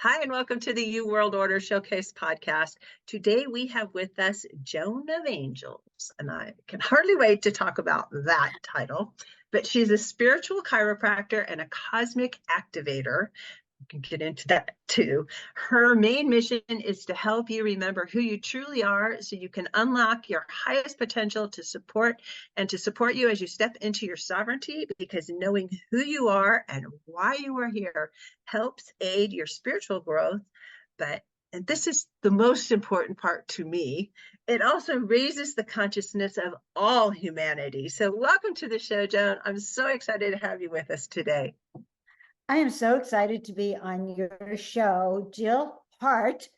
Hi, and welcome to the U World Order Showcase podcast. Today we have with us Joan of Angels, and I can hardly wait to talk about that title. But she's a spiritual chiropractor and a cosmic activator. We can get into that too. Her main mission is to help you remember who you truly are so you can unlock your highest potential to support you as you step into your sovereignty, because knowing who you are and why you are here helps aid your spiritual growth. And this is the most important part to me, it also raises the consciousness of all humanity. So welcome to the show, Joan. I'm so excited to have you with us today. I am so excited to be on your show, Jill Hart,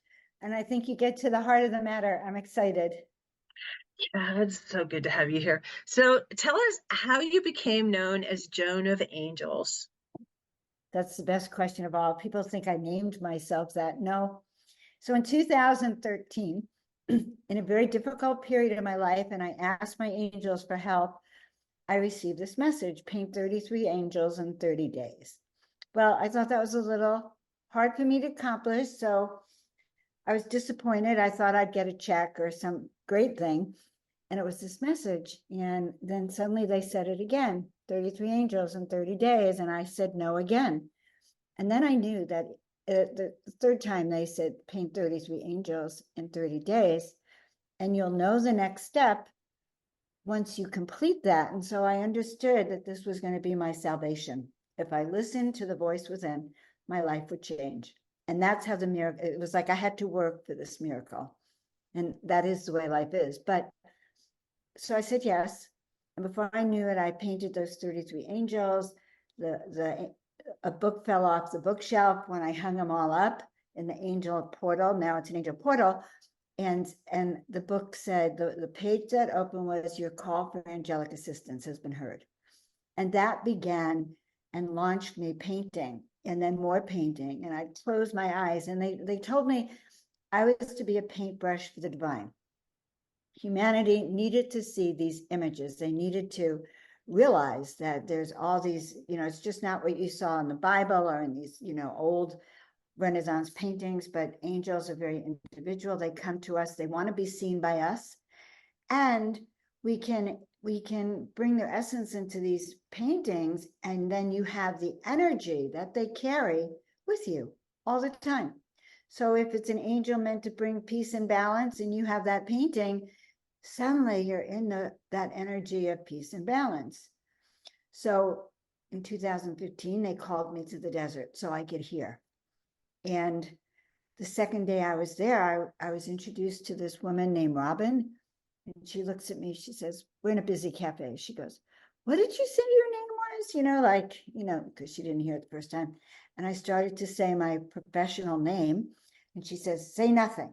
and I think you get to the heart of the matter. I'm excited. Yeah, it's so good to have you here. So tell us how you became known as Joan of Angels. That's the best question of all. People think I named myself that. No. So in 2013, in a very difficult period of my life, and I asked my angels for help, I received this message: paint 33 angels in 30 days. Well, I thought that was a little hard for me to accomplish, so I was disappointed. I thought I'd get a check or some great thing. And it was this message. And then suddenly they said it again, 33 angels in 30 days. And I said no again. And then I knew that the third time they said paint 33 angels in 30 days. And you'll know the next step once you complete that. And so I understood that this was going to be my salvation. If I listened to the voice within, my life would change. And that's how the miracle, it was like I had to work for this miracle. And that is the way life is. But so I said yes. And before I knew it, I painted those 33 angels. A book fell off the bookshelf when I hung them all up in the angel portal. Now it's an angel portal. And the book said, the page that opened was, your call for angelic assistance has been heard. And that began and launched me painting, and then more painting. And I closed my eyes, and they told me I was to be a paintbrush for the divine. Humanity needed to see these images. They needed to realize that there's all these, it's just not what you saw in the Bible or in these, old Renaissance paintings, but angels are very individual. They come to us. They want to be seen by us. And we can bring their essence into these paintings, and then you have the energy that they carry with you all the time. So if it's an angel meant to bring peace and balance, and you have that painting, suddenly you're in that energy of peace and balance. So in 2015, they called me to the desert so I could hear. And the second day I was there, I was introduced to this woman named Robin. And she looks at me, she says, we're in a busy cafe. She goes, what did you say your name was? Because she didn't hear it the first time. And I started to say my professional name. And she says, say nothing.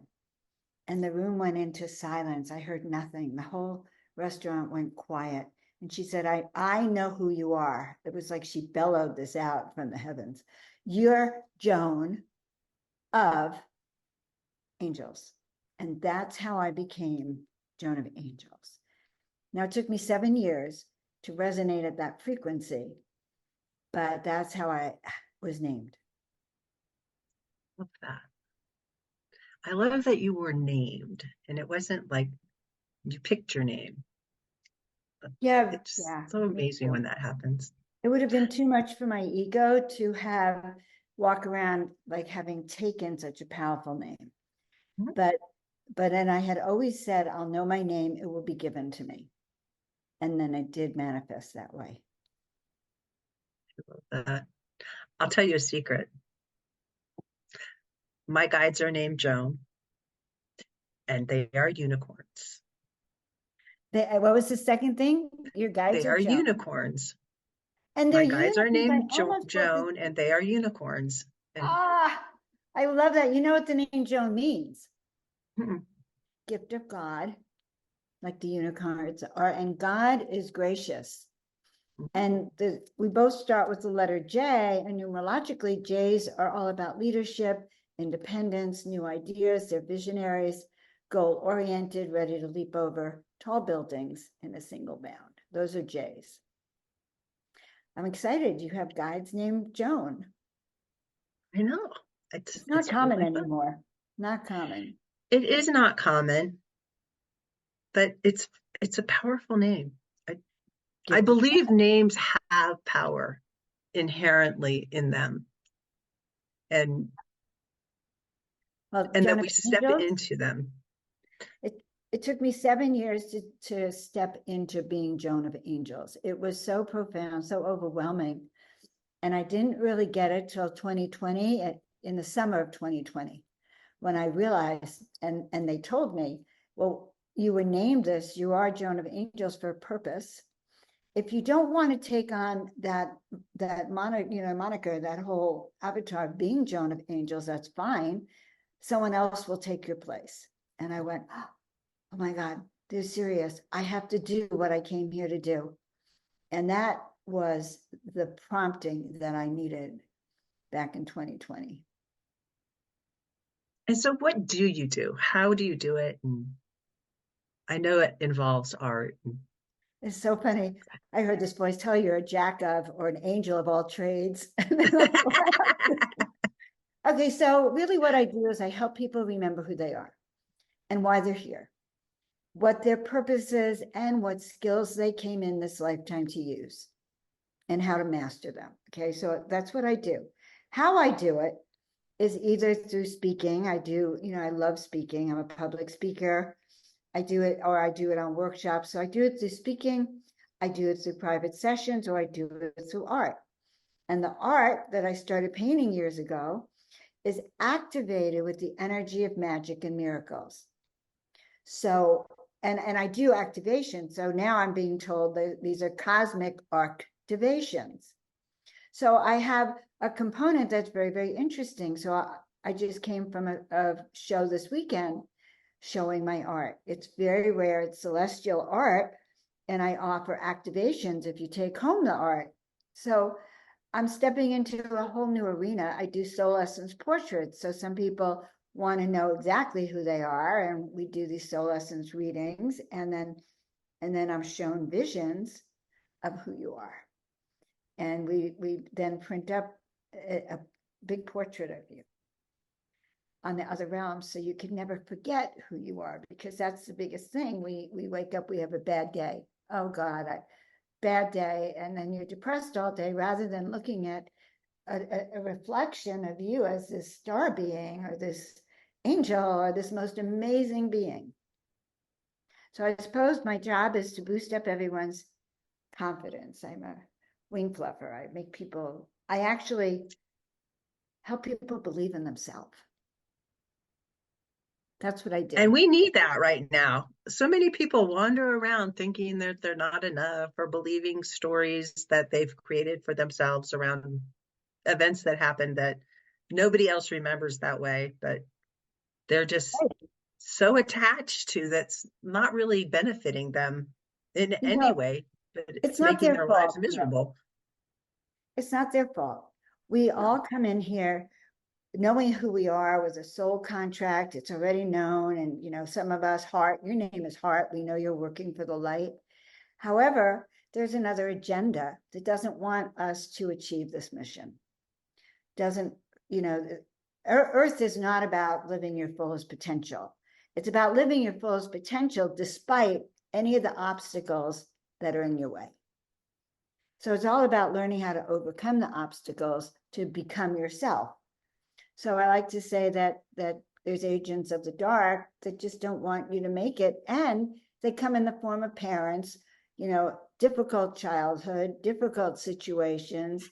And the room went into silence. I heard nothing. The whole restaurant went quiet. And she said, I know who you are. It was like she bellowed this out from the heavens. You're Joan of Angels. And that's how I became Joan of Angels. Now, it took me 7 years to resonate at that frequency, but that's how I was named. Love that. I love that you were named, and it wasn't like you picked your name. Yeah, It's yeah. so amazing when that happens. It would have been too much for my ego to walk around like having taken such a powerful name. Mm-hmm. But then I had always said, I'll know my name, it will be given to me. And then it did manifest that way. I love that. I'll tell you a secret. My guides are named Joan, and they are unicorns. What was the second thing? Your guides They are are Joan. unicorns. And they're My guides are unicorns. I named almost Joan, and they are unicorns. And I love that. You know what the name Joan means? mm-mm. Gift of God, like the unicorns are, and God is gracious. And we both start with the letter J, and numerologically, J's are all about leadership, independence, new ideas. They're visionaries, goal-oriented, ready to leap over tall buildings in a single bound. Those are J's. I'm excited. You have guides named Joan. I know. It's It's not common really fun. anymore. Not common. It is not common, but it's a powerful name. I Gifted. believe names have power inherently in them, and Well, and Joan that of we step Angels, into them. it took me 7 years to step into being Joan of Angels. It was so profound, so overwhelming. And I didn't really get it till 2020, in the summer of 2020, when I realized, and they told me, well, you were named this, you are Joan of Angels for a purpose. If you don't want to take on that moniker, that whole avatar of being Joan of Angels, that's fine. Someone else will take your place. And I went, oh my God, they're serious. I have to do what I came here to do. And that was the prompting that I needed back in 2020. And so, what do you do? How do you do it? And I know it involves art. It's so funny. I heard this voice tell you're a jack of or an angel of all trades. Okay, so really what I do is I help people remember who they are and why they're here, what their purpose is, and what skills they came in this lifetime to use and how to master them. Okay, so that's what I do. How I do it is either through speaking. I love speaking. I'm a public speaker. I do it on workshops. So I do it through speaking, I do it through private sessions, or I do it through art. And the art that I started painting years ago is activated with the energy of magic and miracles. So, and I do activation. So now I'm being told that these are cosmic activations. So I have a component that's very, very interesting. So I just came from a show this weekend showing my art. It's very rare. It's celestial art. And I offer activations if you take home the art. So I'm stepping into a whole new arena. I do soul essence portraits. So some people want to know exactly who they are. And we do these soul essence readings. And then I'm shown visions of who you are. And we then print up a big portrait of you on the other realms, so you can never forget who you are, because that's the biggest thing. We wake up, we have a bad day. Oh God, bad day, and then you're depressed all day, rather than looking at a reflection of you as this star being or this angel or this most amazing being. So I suppose my job is to boost up everyone's confidence. I'm a wing fluffer. I actually help people believe in themselves. That's what I do. And we need that right now. So many people wander around thinking that they're not enough, or believing stories that they've created for themselves around events that happened that nobody else remembers that way, but they're just so attached to, that's not really benefiting them in You any know, way, but it's it's not making their their lives fault. No, miserable. it's not their fault. We all come in here knowing who we are with a soul contract. It's already known. And, some of us, Heart, your name is Heart. We know you're working for the light. However, there's another agenda that doesn't want us to achieve this mission. Doesn't, Earth is not about living your fullest potential. It's about living your fullest potential despite any of the obstacles that are in your way. So it's all about learning how to overcome the obstacles to become yourself. So I like to say that there's agents of the dark that just don't want you to make it. And they come in the form of parents, difficult childhood, difficult situations,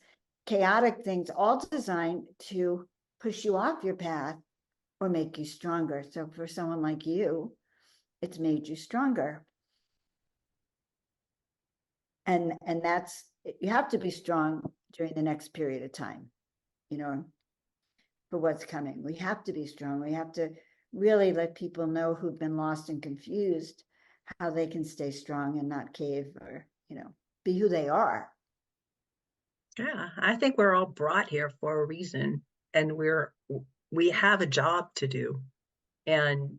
chaotic things, all designed to push you off your path or make you stronger. So for someone like you, it's made you stronger. And that's, you have to be strong during the next period of time, for what's coming. We have to be strong. We have to really let people know who've been lost and confused how they can stay strong and not cave, or, be who they are. Yeah, I think we're all brought here for a reason, and we have a job to do. And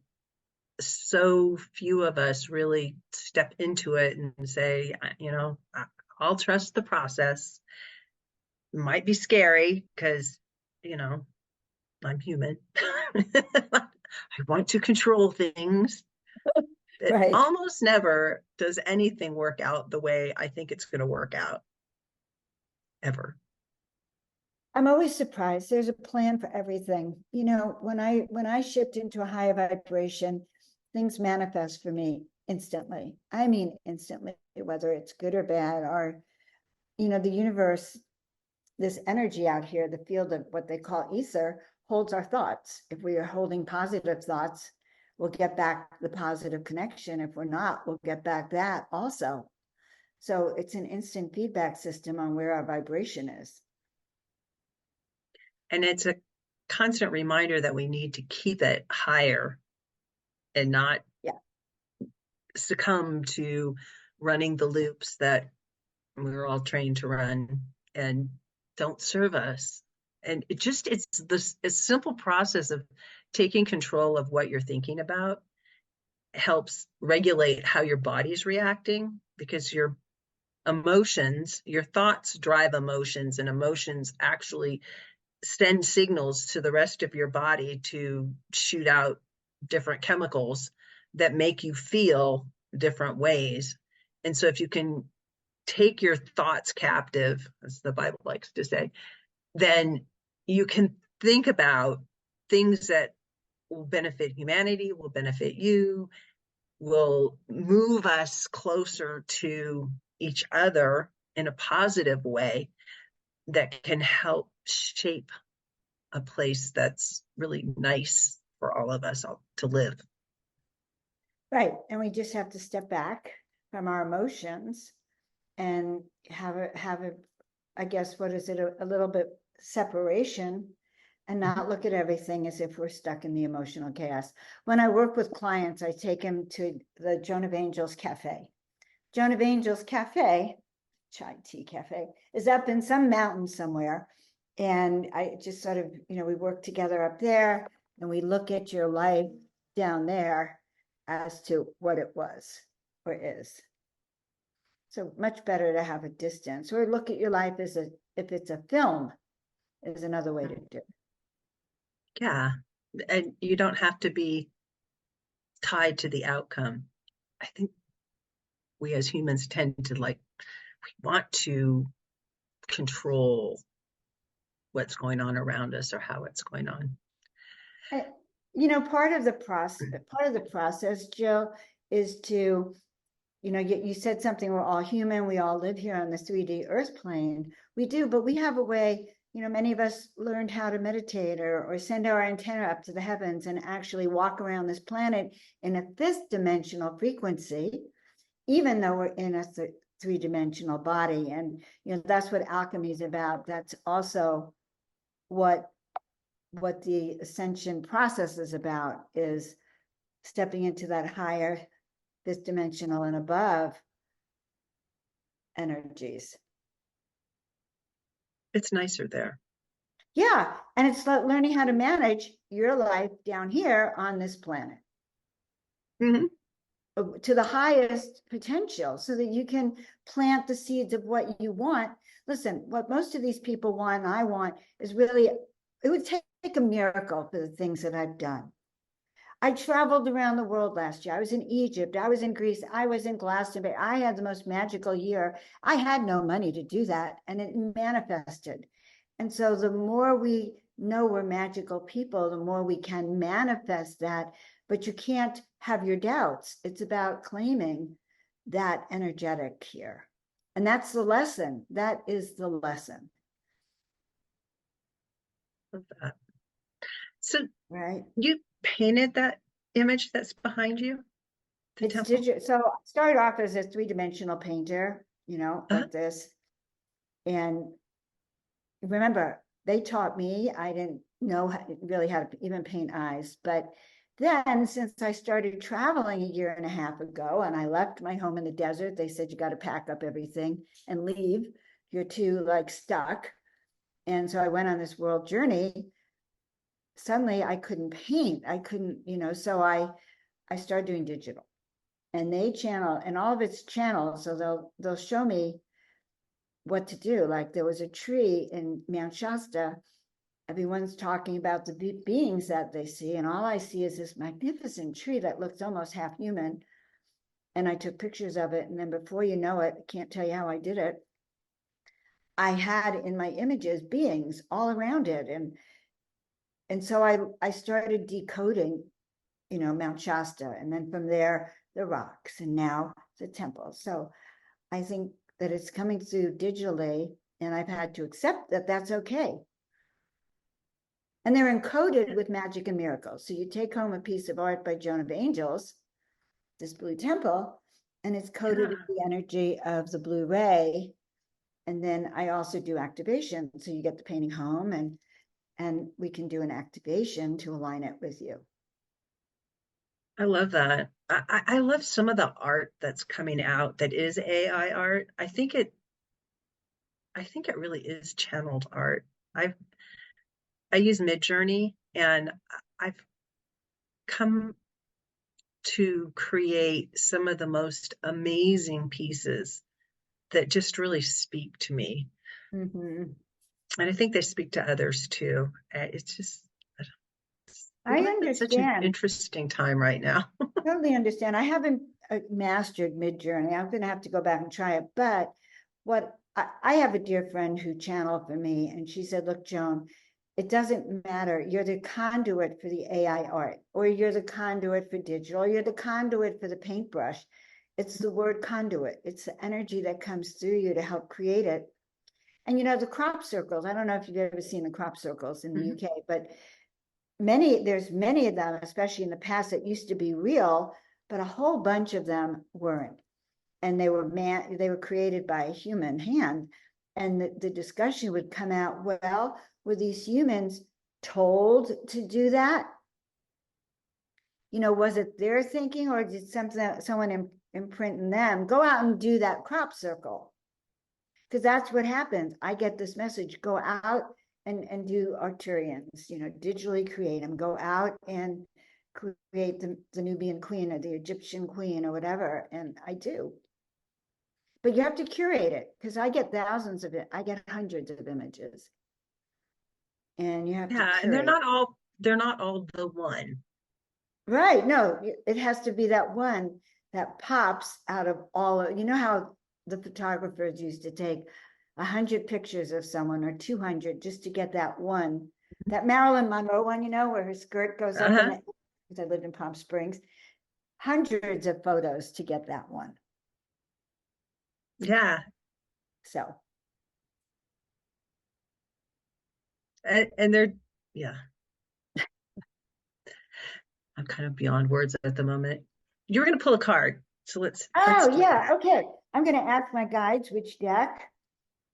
so few of us really step into it and say, I'll trust the process. It might be scary because, I'm human. I want to control things. It Right. almost never does anything work out the way I think it's going to work out, ever. I'm always surprised. There's a plan for everything. You know, when I shift into a higher vibration, things manifest for me instantly. I mean, instantly, whether it's good or bad, or, you know, the universe, this energy out here, the field of what they call ether, holds our thoughts. If we are holding positive thoughts, we'll get back the positive connection. If we're not, we'll get back that also. So it's an instant feedback system on where our vibration is. And it's a constant reminder that we need to keep it higher and not Yeah. succumb to running the loops that we're all trained to run and don't serve us. And it's this a simple process of taking control of what you're thinking about helps regulate how your body's reacting, because your emotions, your thoughts drive emotions, and emotions actually send signals to the rest of your body to shoot out different chemicals that make you feel different ways. And so if you can take your thoughts captive, as the Bible likes to say, then you can think about things that will benefit humanity, will benefit you, will move us closer to each other in a positive way that can help shape a place that's really nice for all of us to live. Right. And we just have to step back from our emotions and have a, I guess, what is it, a little bit separation, and not look at everything as if we're stuck in the emotional chaos. When I work with clients, I take them to the Joan of Angels Cafe. Joan of Angels Cafe, chai tea cafe, is up in some mountain somewhere. And I just sort of, you know, we work together up there and we look at your life down there as to what it was or is. So much better to have a distance, or look at your life as a, if it's a film, is another way to do it. Yeah. And you don't have to be tied to the outcome. I think we as humans tend to we want to control what's going on around us or how it's going on. You know, part of the process, Jill, is to, you know, you said something, we're all human, we all live here on this 3D earth plane. We do, but we have a way, you know, many of us learned how to meditate or send our antenna up to the heavens and actually walk around this planet in a fifth dimensional frequency, even though we're in a three-dimensional body. And, you know, that's what alchemy is about. That's also what the ascension process is about, is stepping into that higher, fifth dimensional and above energies. It's nicer there. Yeah. And it's like learning how to manage your life down here on this planet. Mm-hmm. To the highest potential, so that you can plant the seeds of what you want. Listen, what most of these people want, and I want, is really, it would take a miracle for the things that I've done. I traveled around the world last year. I was in Egypt, I was in Greece, I was in Glastonbury. I had the most magical year. I had no money to do that, and it manifested. And so the more we know we're magical people, the more we can manifest that. But you can't have your doubts. It's about claiming that energetic here. And that's the lesson. That is the lesson. Love that. So Right. you painted that image that's behind you, the It's temple? digital. So I started off as a three-dimensional painter, you know, like this. And remember, they taught me, I didn't know really how to even paint eyes. But then, since I started traveling a year and a half ago, and I left my home in the desert, they said, you got to pack up everything and leave. You're too stuck. And so I went on this world journey. Suddenly I couldn't paint. I couldn't, you know, so I started doing digital. And they channel, and all of it's channeled. So they'll show me what to do. Like there was a tree in Mount Shasta everyone's talking about the beings that they see, and all I see is this magnificent tree that looks almost half human. And I took pictures of it, and then before you know it, I can't tell you how I did it, I had in my images beings all around it. And so I started decoding, Mount Shasta, and then from there, the rocks, and now the temple. So I think that it's coming through digitally, and I've had to accept that that's okay. And they're encoded with magic and miracles. So you take home a piece of art by Joan of Angels, this blue temple, and it's coded with the energy of the blue ray. And then I also do activation. So you get the painting home, and we can do an activation to align it with you. I love that. I love some of the art that's coming out that is AI art. I think it really is channeled art. I use Midjourney, and I've come to create some of the most amazing pieces that just really speak to me. Mm-hmm. And I think they speak to others too. It's just, I understand. Such an interesting time right now. Totally understand. I haven't mastered Midjourney. I'm going to have to go back and try it. But what I have a dear friend who channeled for me, and she said, look, Joan, it doesn't matter. You're the conduit for the AI art, or you're the conduit for digital, or you're the conduit for the paintbrush. It's the word conduit. It's the energy that comes through you to help create it. And the crop circles, I don't know if you've ever seen the crop circles in the UK, but there's many of them, especially in the past, that used to be real, but a whole bunch of them weren't. And they were created by a human hand. And the discussion would come out, well, were these humans told to do that? Was it their thinking, or did someone imprint in them, go out and do that crop circle? Because that's what happens. I get this message, go out and do Arcturians, digitally create them, go out and create the Nubian queen or the Egyptian queen or whatever. And I do. But you have to curate it, because I get thousands of it. I get hundreds of images. And you have to curate. And they're not all the one. Right. No, it has to be that one that pops out of all of, how the photographers used to take 100 pictures of someone, or 200, just to get that one, that Marilyn Monroe one, where her skirt goes up, because I lived in Palm Springs, hundreds of photos to get that one. Yeah. So. And they're, yeah. I'm kind of beyond words at the moment. You were going to pull a card. So let's. Yeah. Okay. I'm going to ask my guides which deck,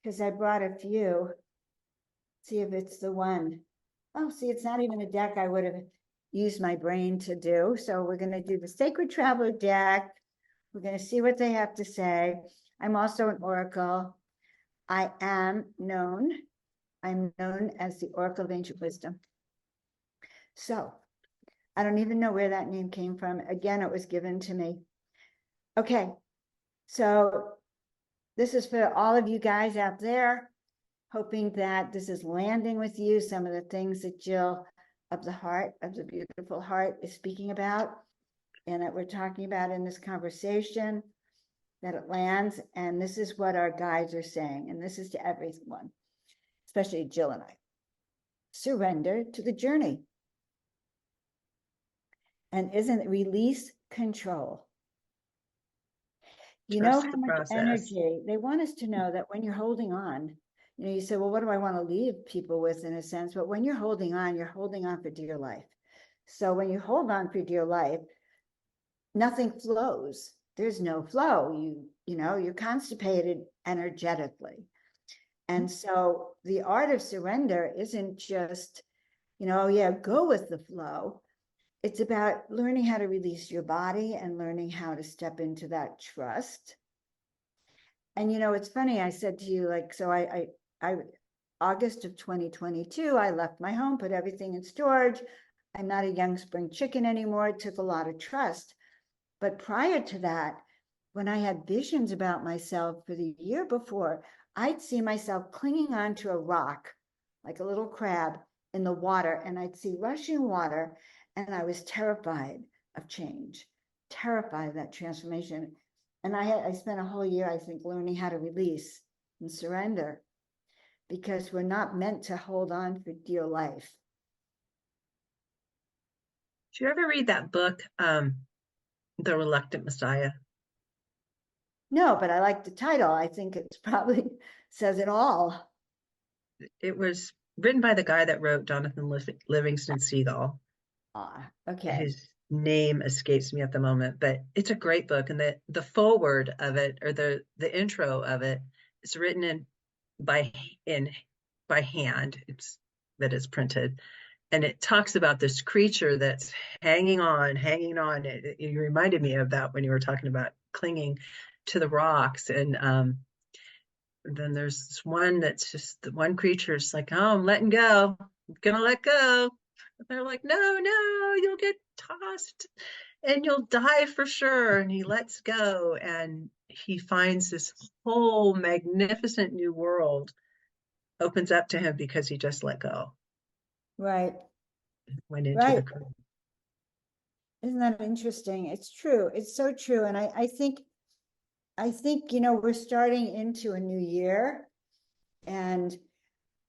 because I brought a few. See if it's the one. Oh, see, it's not even a deck I would have used my brain to do. So we're going to do the Sacred Traveler deck. We're going to see what they have to say. I'm also an oracle. I'm known as the Oracle of Ancient Wisdom. So I don't even know where that name came from. Again, it was given to me. Okay, so this is for all of you guys out there, hoping that this is landing with you, some of the things that Jill of the beautiful heart, is speaking about, and that we're talking about in this conversation, that it lands. And this is what our guides are saying, and this is to everyone, especially Jill and I. Surrender to the journey. And isn't it release control? You know how much energy they want us to know, that when you're holding on, you say, well, what do I want to leave people with, in a sense? But when you're holding on for dear life. So when you hold on for dear life, nothing flows. There's no flow. You're constipated energetically. And so the art of surrender isn't just, go with the flow. It's about learning how to release your body and learning how to step into that trust. And, it's funny, I said to you, I August of 2022, I left my home, put everything in storage. I'm not a young spring chicken anymore. It took a lot of trust. But prior to that, when I had visions about myself for the year before, I'd see myself clinging onto a rock, like a little crab, in the water, and I'd see rushing water, and I was terrified of change, terrified of that transformation. And I spent a whole year, I think, learning how to release and surrender, because we're not meant to hold on for dear life. Did you ever read that book, The Reluctant Messiah? No, but I like the title. I think it's probably says it all. It was written by the guy that wrote Jonathan Livingston Seagull. Okay. His name escapes me at the moment, but it's a great book. And the foreword of it, or the intro of it, is written by hand. It's printed, and it talks about this creature that's hanging on. You reminded me of that when you were talking about clinging to the rocks. And then there's this one that's just the one creature is like, oh, I'm letting go. I'm gonna let go. And they're like, no, you'll get tossed and you'll die for sure. And he lets go, and he finds this whole magnificent new world opens up to him because he just let go. Right. Went into Right. the current. Isn't that interesting? It's true. It's so true. And I think, we're starting into a new year, and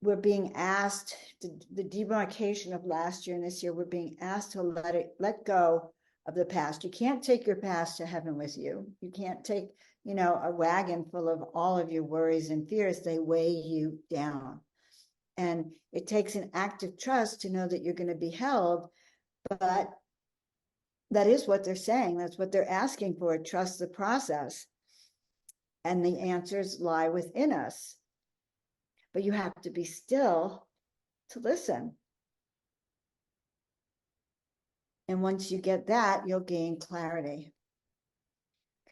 we're being asked the demarcation of last year and this year, we're being asked to let go of the past. You can't take your past to heaven with you. You can't take, a wagon full of all of your worries and fears. They weigh you down. And it takes an act of trust to know that you're going to be held, but that is what they're saying. That's what they're asking for. Trust the process. And the answers lie within us. But you have to be still to listen. And once you get that, you'll gain clarity.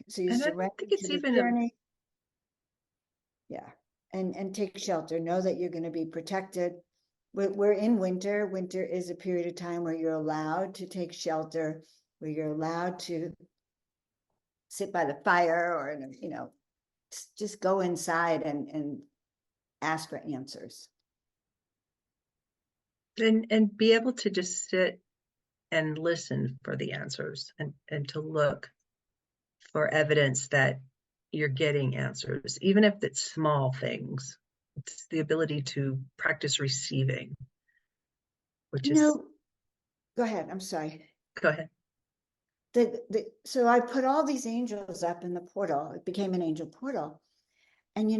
So you And I surrender don't think it's to the even journey. Yeah. And take shelter. Know that you're going to be protected. We're in winter. Winter is a period of time where you're allowed to take shelter, where you're allowed to sit by the fire, or, just go inside and ask for answers. and be able to just sit and listen for the answers, and to look for evidence that you're getting answers, even if it's small things. It's the ability to practice receiving, which is, Go ahead. I'm sorry. go ahead. So I put all these angels up in the portal. It became an angel portal. And,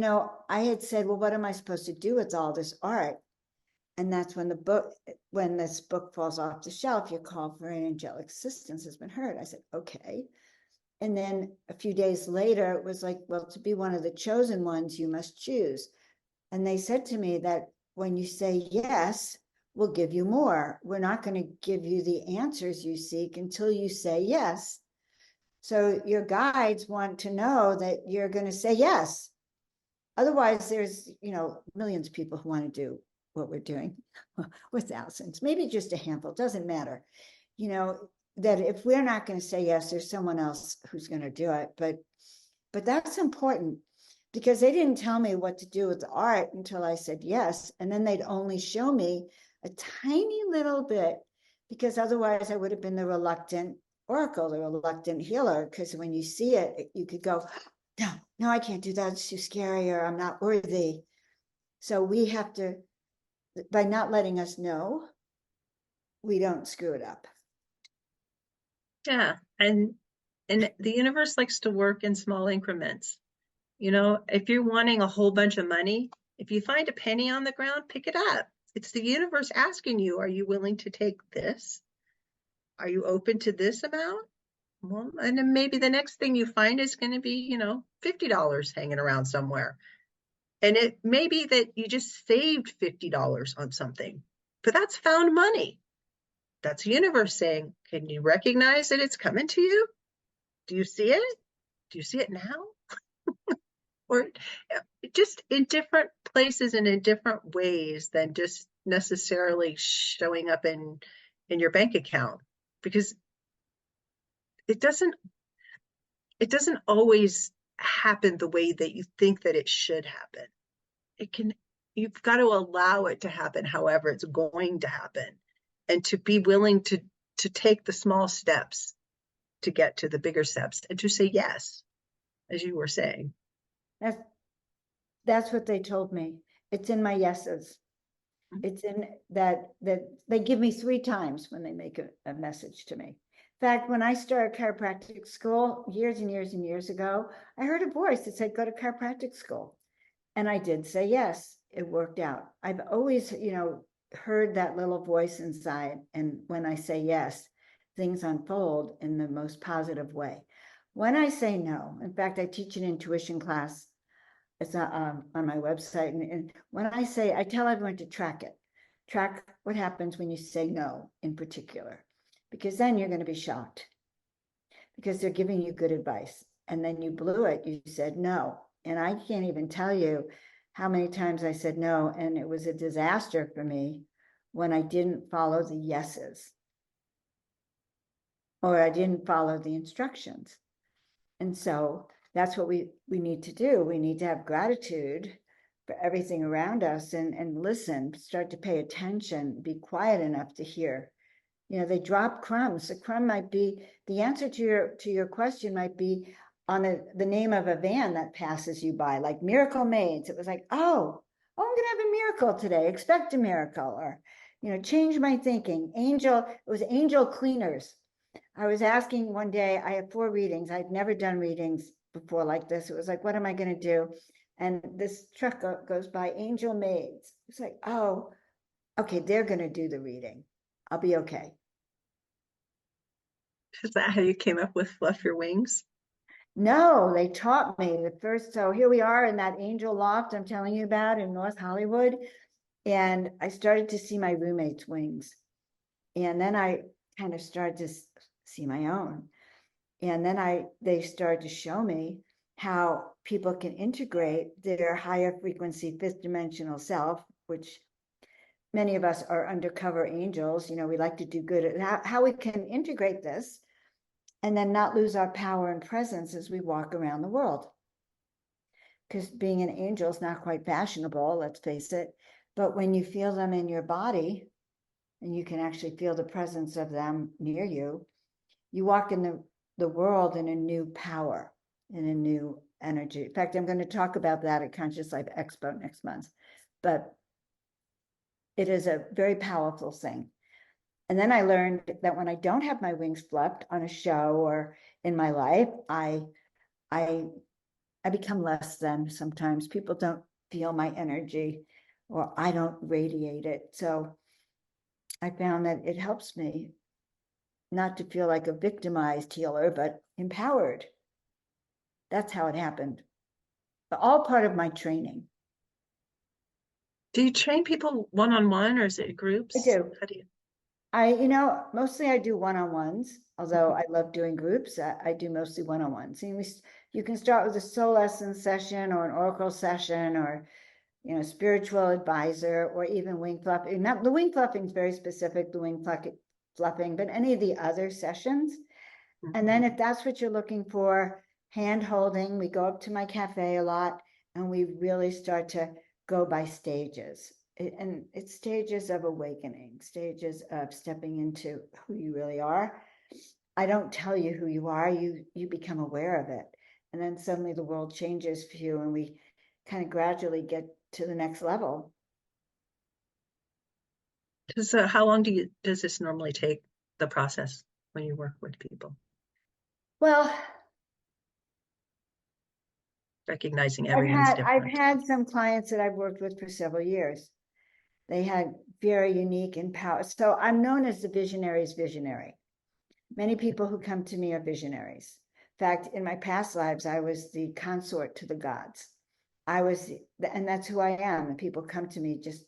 I had said, well, what am I supposed to do with all this art? And that's when this book falls off the shelf, your call for an angelic assistance has been heard. I said, okay. And then a few days later, it was like, well, to be one of the chosen ones, you must choose. And they said to me that when you say yes, we'll give you more. We're not going to give you the answers you seek until you say yes. So your guides want to know that you're going to say yes. Otherwise, there's, millions of people who want to do what we're doing, or thousands, maybe just a handful, doesn't matter. That if we're not going to say yes, there's someone else who's going to do it. But that's important, because they didn't tell me what to do with the art until I said yes. And then they'd only show me a tiny little bit, because otherwise I would have been the reluctant oracle, the reluctant healer. Because when you see it, you could go, no, I can't do that. It's too scary, or I'm not worthy. So we have to, by not letting us know, we don't screw it up. Yeah. And the universe likes to work in small increments. If you're wanting a whole bunch of money, if you find a penny on the ground, pick it up. It's the universe asking you, are you willing to take this? Are you open to this amount? Well, and then maybe the next thing you find is going to be, $50 hanging around somewhere. And it may be that you just saved $50 on something, but that's found money. That's the universe saying, can you recognize that it's coming to you? Do you see it? Do you see it now? Or just in different places and in different ways than just necessarily showing up in your bank account, because it doesn't always happen the way that you think that it should happen. you've got to allow it to happen however it's going to happen, and to be willing to take the small steps to get to the bigger steps, and to say yes, as you were saying. That's what they told me. It's in my yeses. It's in that they give me 3 times when they make a message to me. In fact, when I started chiropractic school years and years and years ago, I heard a voice that said, go to chiropractic school. And I did say yes. It worked out. I've always, heard that little voice inside. And when I say yes, things unfold in the most positive way. When I say no, in fact, I teach an intuition class. It's on my website. And when I tell everyone to track it, track what happens when you say no in particular, because then you're going to be shocked because they're giving you good advice. And then you blew it. You said no. And I can't even tell you how many times I said no. And it was a disaster for me when I didn't follow the yeses or I didn't follow the instructions. And so that's what we need to do. We need to have gratitude for everything around us and listen, start to pay attention, be quiet enough to hear. They drop crumbs. The crumb might be the answer to your question might be on the name of a van that passes you by, like Miracle Maids. It was like, oh, I'm going to have a miracle today. Expect a miracle, or, change my thinking. It was angel cleaners. I was asking one day, I have 4 readings. I'd never done readings before like this. It was like, what am I going to do? And this truck goes by, angel maids. It's like, oh, okay, they're going to do the reading. I'll be okay. Is that how you came up with Fluff Your Wings? No, they taught me the first. So here we are in that angel loft I'm telling you about in North Hollywood. And I started to see my roommate's wings. And then I kind of started to see my own. And then they started to show me how people can integrate their higher frequency 5th dimensional self, which many of us are undercover angels. We like to do good. How we can integrate this and then not lose our power and presence as we walk around the world. Because being an angel is not quite fashionable, let's face it. But when you feel them in your body, and you can actually feel the presence of them near you, you walk in the world in a new power, in a new energy. In fact, I'm going to talk about that at Conscious Life Expo next month. But it is a very powerful thing. And then I learned that when I don't have my wings fluffed on a show or in my life, I become less than. Sometimes people don't feel my energy or I don't radiate it. So I found that it helps me not to feel like a victimized healer, but empowered. That's how it happened. But all part of my training. Do you train people one-on-one, or is it groups? I do. How do you? Mostly I do one-on-ones, although I love doing groups. I do mostly one-on-ones. You can start with a soul lesson session or an oracle session or, spiritual advisor or even wing fluffing. The wing fluffing is very specific, the wing fluffing, but any of the other sessions. And then if that's what you're looking for, hand holding, we go up to my cafe a lot and we really start to go by stages. And it's stages of awakening, stages of stepping into who you really are. I don't tell you who you are, you become aware of it. And then suddenly the world changes for you and we kind of gradually get to the next level. So how long does this normally take, the process, when you work with people? Well, Recognizing everyone's different. I've had some clients that I've worked with for several years. They had very unique and power. So I'm known as the visionary's visionary. Many people who come to me are visionaries. In fact, in my past lives, I was the consort to the gods. And that's who I am. And people come to me just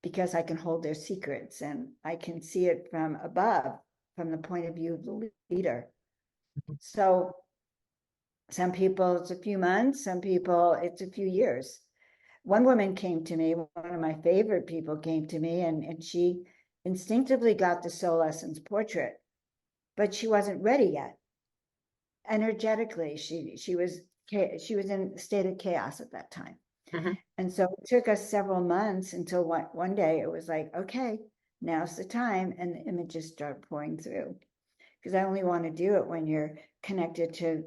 because I can hold their secrets and I can see it from above, from the point of view of the leader. So some people, it's a few months, some people, it's a few years. One woman came to me, one of my favorite people came to me, and she instinctively got the soul essence portrait, but she wasn't ready yet. Energetically, she was in a state of chaos at that time. Mhm. And so it took us several months until one day it was like, okay, now's the time. And the images start pouring through. Because I only want to do it when you're connected to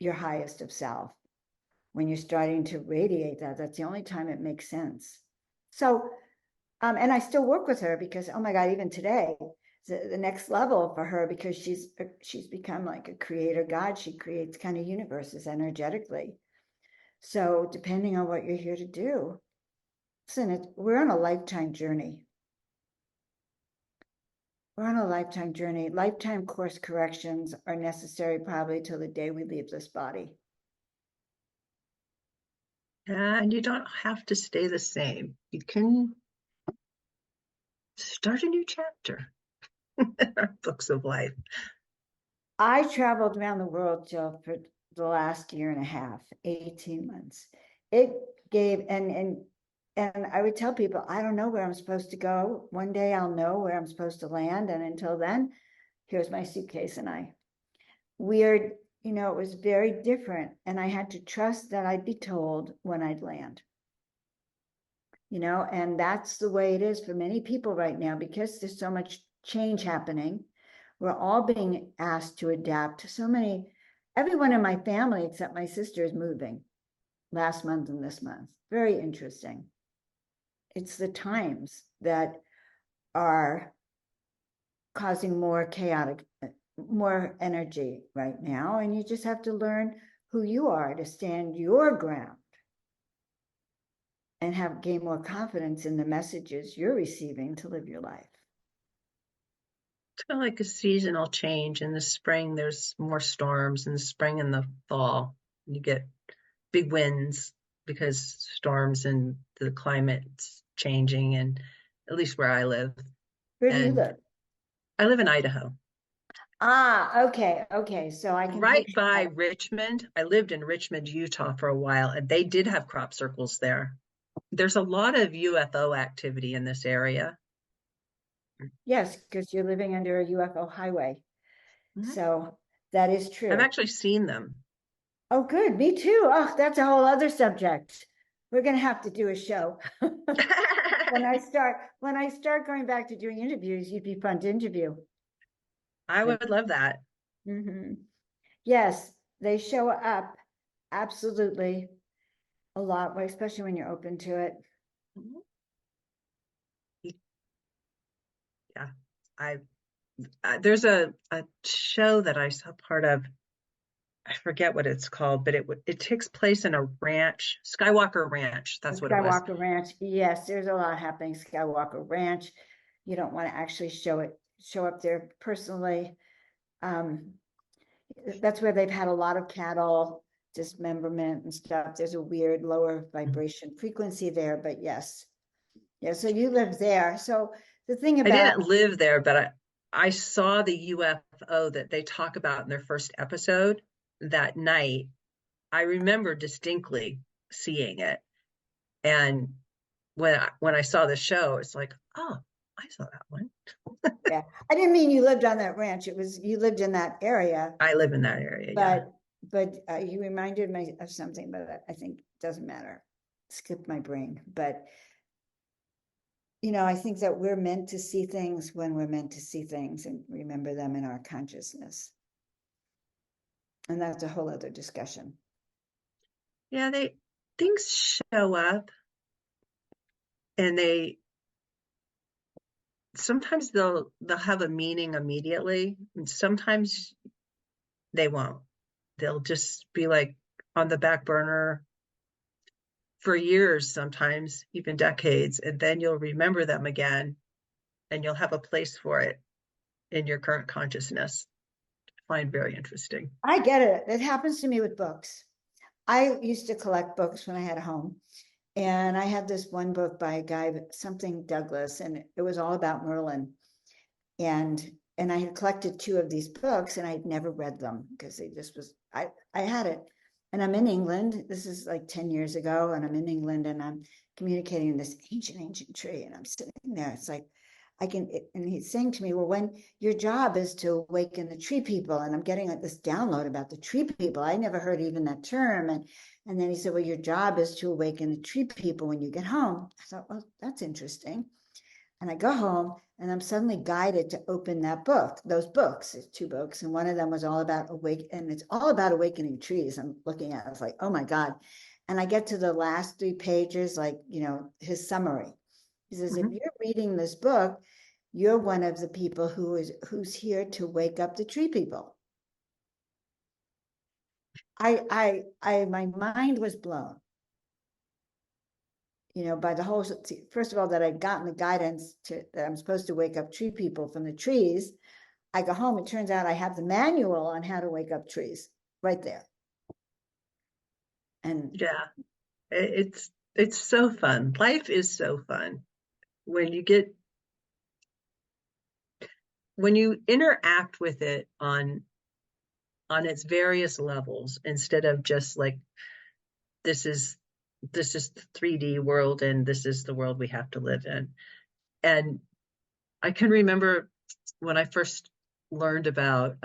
your highest of self. When you're starting to radiate that, that's the only time it makes sense. So, and I still work with her because, oh my God, even today, the next level for her, because she's become like a creator God. She creates kind of universes energetically. So depending on what you're here to do, listen, we're on a lifetime journey. We're on a lifetime journey. Lifetime course corrections are necessary probably till the day we leave this body. And you don't have to stay the same. You can start a new chapter in our books of life. I traveled around the world, Jill, for the last year and a half, 18 months. It gave, and I would tell people, I don't know where I'm supposed to go. One day I'll know where I'm supposed to land. And until then, here's my suitcase and I. Weird, it was very different. And I had to trust that I'd be told when I'd land. And that's the way it is for many people right now, because there's so much change happening. We're all being asked to adapt to so many. Everyone in my family except my sister is moving last month and this month. Very interesting. It's the times that are causing more chaotic, more energy right now. And you just have to learn who you are to stand your ground and gain more confidence in the messages you're receiving to live your life. It's kind of like a seasonal change. In the spring, there's more storms. In the spring and the fall, you get big winds because storms and the climate's changing, and at least where I live. Where do you And live? I live in Idaho. Okay. So I can Right picture by that. Richmond. I lived in Richmond, Utah for a while, and they did have crop circles there. There's a lot of UFO activity in this area. Yes, because you're living under a UFO highway. Mhm. So that is I've true. actually seen them. Oh, good. Me too. Oh, that's a whole other subject. We're going to have to do a show. When I start going back to doing interviews, you'd be fun to interview. I would love that. Mm-hmm. Yes, they show up absolutely a lot, especially when you're open to it. Mhm. Yeah, I there's a show that I saw part of. I forget what it's called, but it takes place in a ranch, Skywalker Ranch. The That's what it was. Skywalker Ranch. Yes, there's a lot happening. Skywalker Ranch. You don't want to actually show up there personally. Um, that's where they've had a lot of cattle dismemberment and stuff. There's a weird lower vibration frequency there, but yes. Yeah, so you live there. So the thing I about, didn't live there, but I saw the UFO that they talk about in their first episode that night. I remember distinctly seeing it. And when I saw the show, it's like, oh, I saw that one. yeah, I didn't mean you lived on that ranch. It was, you lived in that area, I live in that area, yeah. but you reminded me of something, but I think it doesn't matter. Skipped my brain. But, I think that we're meant to see things when we're meant to see things and remember them in our consciousness. And that's a whole other discussion. Yeah, things show up and they sometimes they'll have a meaning immediately, and sometimes they won't. They'll just be like on the back burner for years, sometimes even decades, and then you'll remember them again and you'll have a place for it in your current consciousness. I find very interesting. I get it. It happens to me with books. I used to collect books when I had a home. And I had this one book by a guy, something Douglas, and it was all about Merlin. And I had collected two of these books and I'd never read them because they just was, I had it. And I'm in England. This is like 10 years ago. And I'm in England and I'm communicating this ancient tree. And I'm sitting there. It's like, and he's saying to me, well, when your job is to awaken the tree people, and I'm getting this download about the tree people. I never heard even that term. And then he said, well, your job is to awaken the tree people when you get home. I thought, well, that's interesting. And I go home and I'm suddenly guided to open those books, 2 books. And one of them was all about and it's all about awakening trees. I'm looking at it, I was like, oh my God. And I get to the last 3 pages, like, his summary. He says, if you're reading this book, you're one of the people who's here to wake up the tree people. My mind was blown, by the whole, first of all, that I'd gotten the guidance that I'm supposed to wake up tree people from the trees. I go home, it turns out I have the manual on how to wake up trees right there. And yeah, it's so fun. Life is so fun when you interact with it on its various levels, instead of just like, this is the 3D world and this is the world we have to live in. And I can remember when I first learned about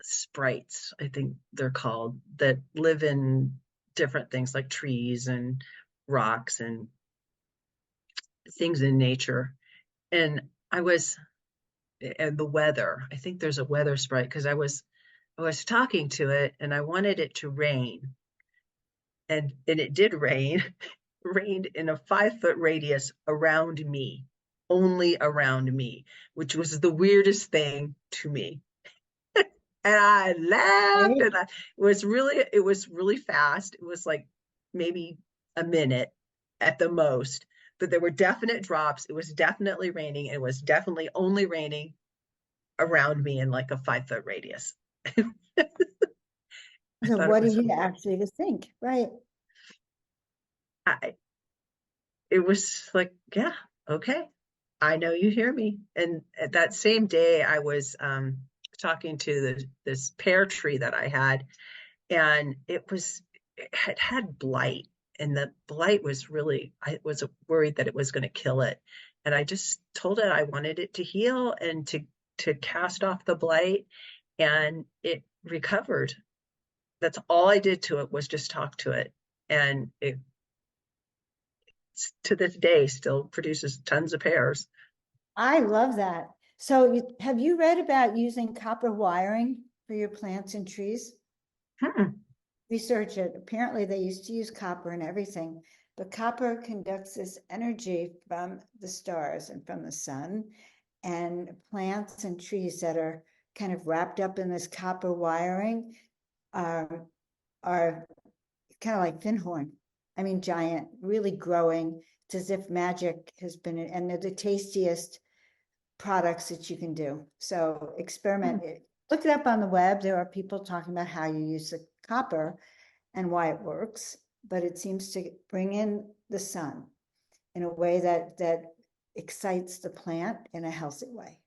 sprites, I think they're called, that live in different things like trees and rocks and things in nature. And the weather, I think there's a weather sprite, because I was talking to it and I wanted it to rain. And it did rain. Rained in a 5-foot radius around me, only around me, which was the weirdest thing to me. And I laughed, and it was really fast. It was like maybe a minute at the most, but there were definite drops. It was definitely raining. It was definitely only raining around me in like a 5-foot radius. so what did you actually think? Right. It was like, yeah, okay, I know you hear me. And that same day, I was talking to this pear tree that I had, and it had blight, and the blight was really, I was worried that it was going to kill it. And I just told it I wanted it to heal and to cast off the blight, and it recovered. That's all I did to it, was just talk to it, and it, to this day, still produces tons of pears. I love that. So have you read about using copper wiring for your plants and trees? Research it. Apparently they used to use copper and everything, but copper conducts this energy from the stars and from the sun, and plants and trees that are kind of wrapped up in this copper wiring are kind of like Finhorn. I mean, giant, really growing. It's as if magic has been, and they're the tastiest products that you can do. So experiment it. Look it up on the web. There are people talking about how you use the copper and why it works, but it seems to bring in the sun in a way that excites the plant in a healthy way.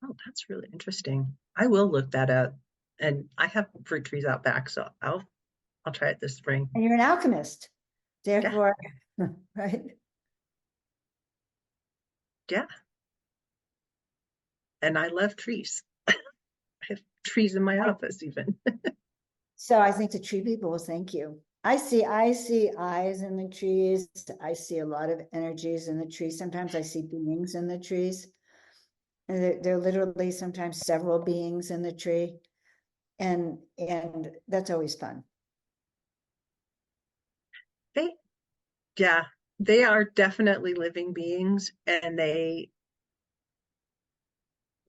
Oh, that's really interesting. I will look that up. And I have fruit trees out back, so I'll try it this spring. And you're an alchemist, therefore, yeah. Right? Yeah. And I love trees. I have trees in my office even. So I think the tree people will thank you. I see eyes in the trees. I see a lot of energies in the trees. Sometimes I see beings in the trees. And they're literally sometimes several beings in the tree. And that's always fun. They are definitely living beings, and they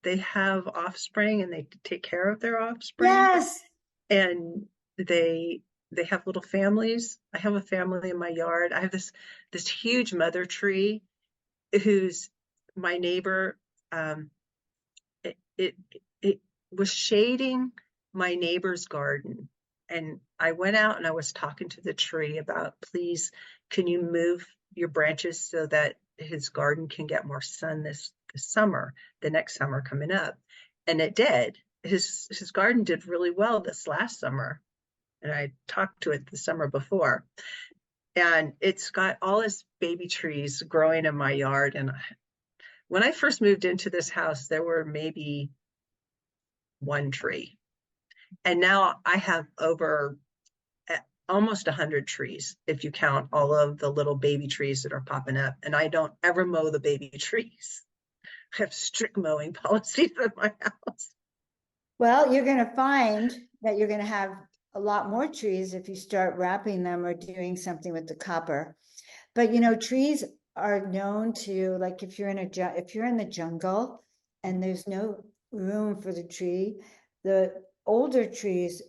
have offspring, and they take care of their offspring. Yes. And they have little families. I have a family in my yard. I have this huge mother tree who's my neighbor. It was shading my neighbor's garden. And I went out and I was talking to the tree about, please, can you move your branches so that his garden can get more sun this summer, the next summer coming up. And it did. His garden did really well this last summer. And I talked to it the summer before. And it's got all its baby trees growing in my yard. And when I first moved into this house, there were maybe one tree. And now I have over almost 100 trees, if you count all of the little baby trees that are popping up. And I don't ever mow the baby trees. I have strict mowing policies in my house. Well, you're going to find that you're going to have a lot more trees if you start wrapping them or doing something with the copper. But trees are known to, like, if you're in the jungle and there's no room for the tree, the older trees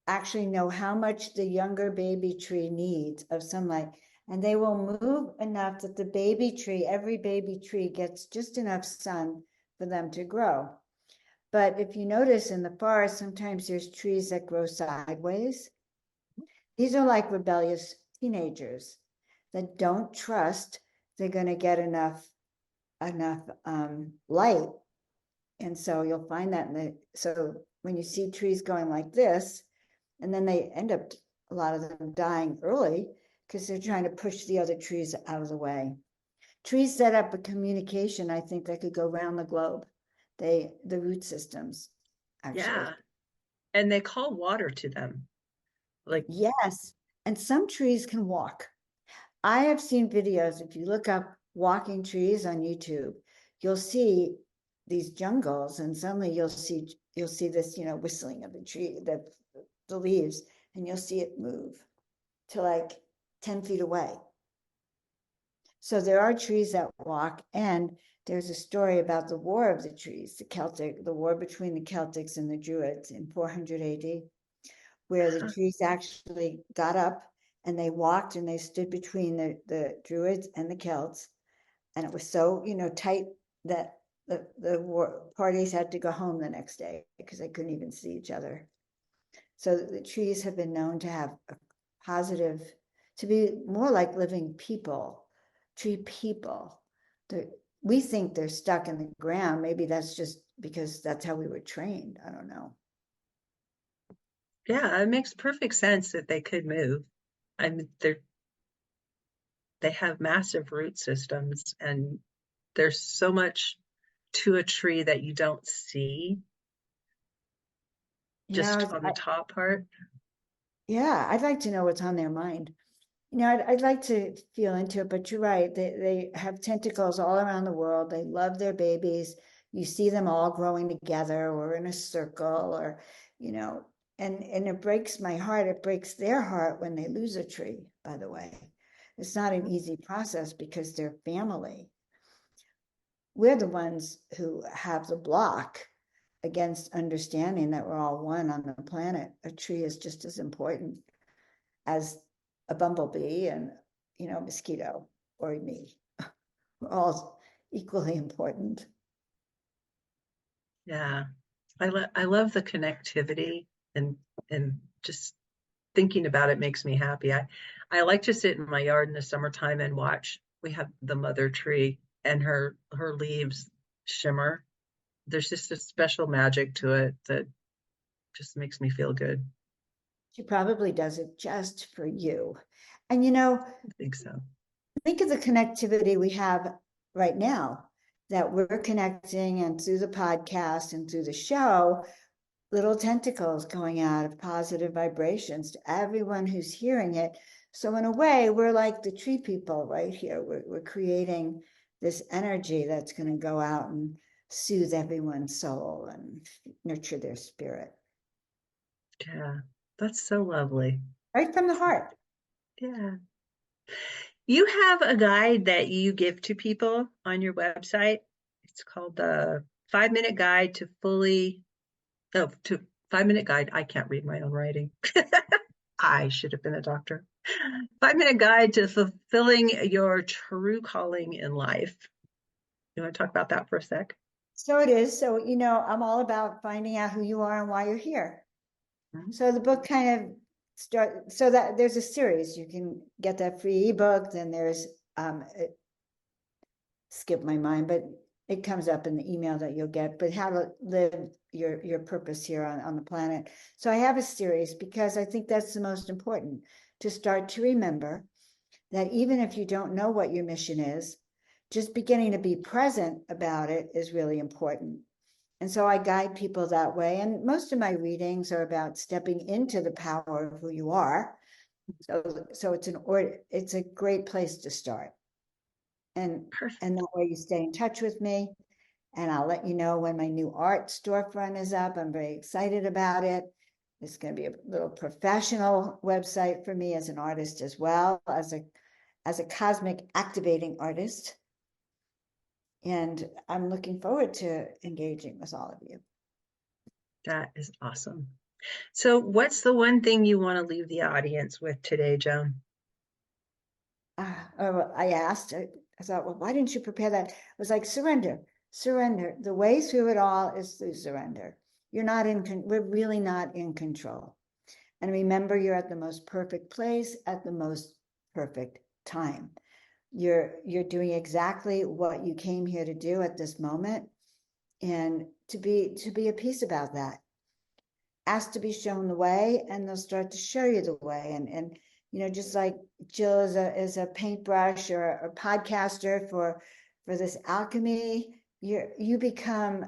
actually know how much the younger baby tree needs of sunlight, and they will move enough that every baby tree gets just enough sun for them to grow. But if you notice in the forest, sometimes there's trees that grow sideways. These are like rebellious teenagers that don't trust they're going to get enough light. And so you'll find that so when you see trees going like this, and then they end up, a lot of them, dying early because they're trying to push the other trees out of the way. Trees set up a communication, I think, that could go around the globe. The root systems, actually. Yeah. And they call water to them. Like, yes. And some trees can walk. I have seen videos. If you look up walking trees on YouTube, you'll see these jungles, and suddenly you'll see this, whistling of the tree, the leaves, and you'll see it move to like 10 feet away. So there are trees that walk, and there's a story about the war of the trees, the war between the Celtics and the Druids in 400 AD, where the trees actually got up and they walked and they stood between the Druids and the Celts. And it was so, tight that the war parties had to go home the next day because they couldn't even see each other. So the trees have been known to have a positive, to be more like living people, tree people. We think they're stuck in the ground. Maybe that's just because that's how we were trained. I don't know. yeah, it makes perfect sense that they could move. I mean, they have massive root systems, and there's so much to a tree that you don't see just on the top part. Yeah, I'd like to know what's on their mind. I'd like to feel into it, but you're right. They have tentacles all around the world. They love their babies. You see them all growing together or in a circle, or, and it breaks my heart. It breaks their heart when they lose a tree, by the way. It's not an easy process because they're family. We're the ones who have the block against understanding that we're all one on the planet. A tree is just as important as a bumblebee and, a mosquito or me. We're all equally important. Yeah. I love the connectivity, and just thinking about it makes me happy. I like to sit in my yard in the summertime and watch. We have the mother tree, and her leaves shimmer. There's just a special magic to it that just makes me feel good. She probably does it just for you. And I think so. think of the connectivity we have right now, that we're connecting, and through the podcast and through the show, little tentacles going out of positive vibrations to everyone who's hearing it. So in a way, we're like the tree people right here. We're creating this energy that's going to go out and soothe everyone's soul and nurture their spirit. Yeah, that's so lovely. Right from the heart. Yeah. You have a guide that you give to people on your website. It's called the 5-Minute Guide to 5-Minute Guide. I can't read my own writing. I should have been a doctor. 5-Minute Guide to Fulfilling Your True Calling in Life. You want to talk about that for a sec? So it is. So, I'm all about finding out who you are and why you're here. Mm-hmm. So the book kind of so that there's a series. You can get that free ebook. Then there's it skipped my mind, but it comes up in the email that you'll get. But how to live your purpose here on the planet. So I have a series because I think that's the most important, to start to remember that even if you don't know what your mission is, just beginning to be present about it is really important. And so I guide people that way. And most of my readings are about stepping into the power of who you are. So it's a great place to start. And Perfect. that way you stay in touch with me. And I'll let you know when my new art storefront is up. I'm very excited about it. It's going to be a little professional website for me as an artist, as well as a cosmic activating artist. And I'm looking forward to engaging with all of you. That is awesome. So what's the one thing you want to leave the audience with today, Joan? I asked, I thought, well, why didn't you prepare that? It was like, surrender. The way through it all is through surrender. We're really not in control. And remember, you're at the most perfect place at the most perfect time. You're doing exactly what you came here to do at this moment, and to be at peace about that. Ask to be shown the way, and they'll start to show you the way. And just like Jill is a paintbrush or a podcaster for this alchemy, you become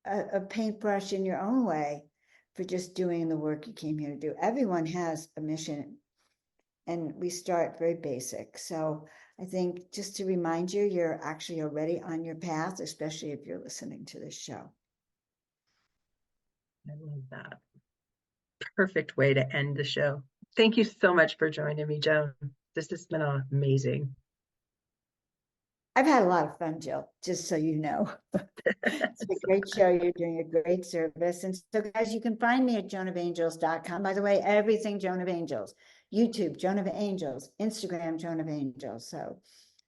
a paintbrush in your own way for just doing the work you came here to do. Everyone has a mission, and we start very basic. So I think just to remind you, you're actually already on your path, especially if you're listening to this show. I love that. Perfect way to end the show. Thank you so much for joining me, Joan. This has been amazing. I've had a lot of fun, Jill, just so you know. It's a great show. You're doing a great service. And so, guys, you can find me at joanofangels.com. By the way, everything Joan of Angels, YouTube, Joan of Angels, Instagram, Joan of Angels. So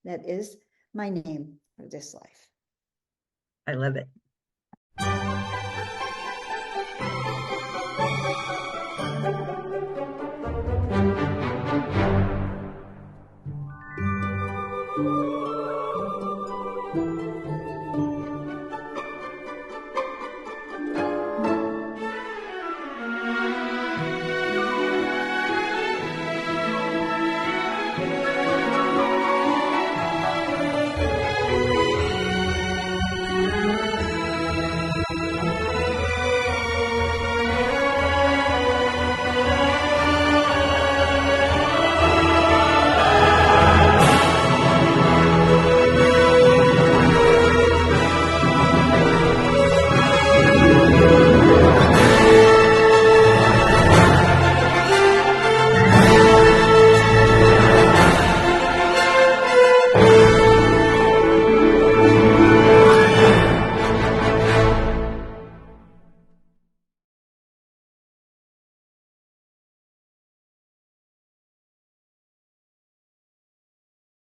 that is my name for this life. I love it.